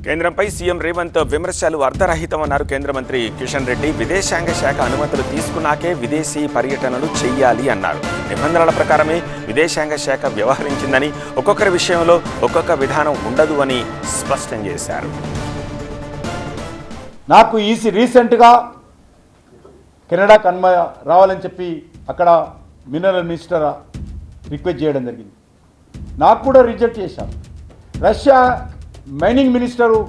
కేంద్రంపై సీఎం రేవంత్ విమర్శలు అర్ధరహితమన్నారు కేంద్ర మంత్రి కిషన్ రెడ్డి. విదేశాంగ శాఖ అనుమతులు తీసుకున్నాకే విదేశీ పర్యటనలు చేయాలి అన్నారు. నిబంధనల ప్రకారమే విదేశాంగ శాఖ వ్యవహరించిందని, ఒక్కొక్కరి విషయంలో ఒక్కొక్క విధానం ఉండదు అని స్పష్టం చేశారు. నాకు రీసెంట్గా కెనడాకు రావాలని చెప్పి అక్కడ మినరల్ మినిస్టర్ రిక్వెస్ట్ చేయడం జరిగింది. నాకు కూడా రిజెక్ట్ చేశారు. రష్యా మైనింగ్ మినిస్టరు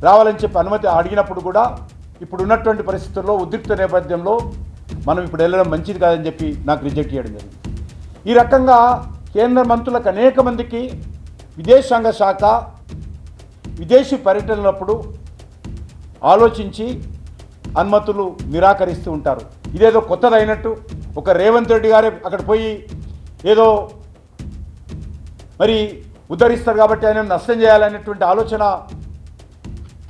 రావాలని చెప్పి అనుమతి అడిగినప్పుడు కూడా ఇప్పుడు ఉన్నటువంటి పరిస్థితుల్లో ఉద్రిక్త నేపథ్యంలో మనం ఇప్పుడు వెళ్ళడం మంచిది కాదని చెప్పి నాకు రిజెక్ట్ చేయడం జరిగింది. ఈ రకంగా కేంద్ర మంత్రులకు అనేక మందికి విదేశాంగ శాఖ విదేశీ పర్యటనలప్పుడు ఆలోచించి అనుమతులు నిరాకరిస్తూ ఉంటారు. ఇదేదో కొత్తదైనట్టు ఒక రేవంత్ రెడ్డి గారే అక్కడ పోయి ఏదో మరి ఉద్ధరిస్తారు కాబట్టి ఆయన నష్టం చేయాలనేటువంటి ఆలోచన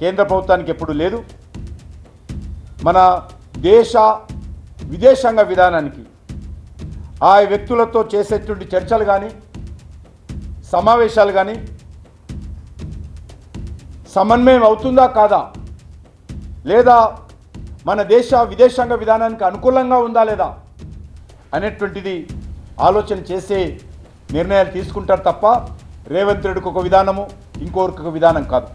కేంద్ర ప్రభుత్వానికి ఎప్పుడూ లేదు. మన దేశ విదేశాంగ విధానానికి ఆ వ్యక్తులతో చేసేటువంటి చర్చలు కానీ సమావేశాలు కానీ సమన్వయం అవుతుందా కాదా, లేదా మన దేశ విదేశాంగ విధానానికి అనుకూలంగా ఉందా లేదా అనేటువంటిది ఆలోచన చేసే నిర్ణయాలు తీసుకుంటారు తప్ప రేవంత్ రెడ్డికి ఒక విధానము ఇంకొకరికి ఒక విధానం కాదు.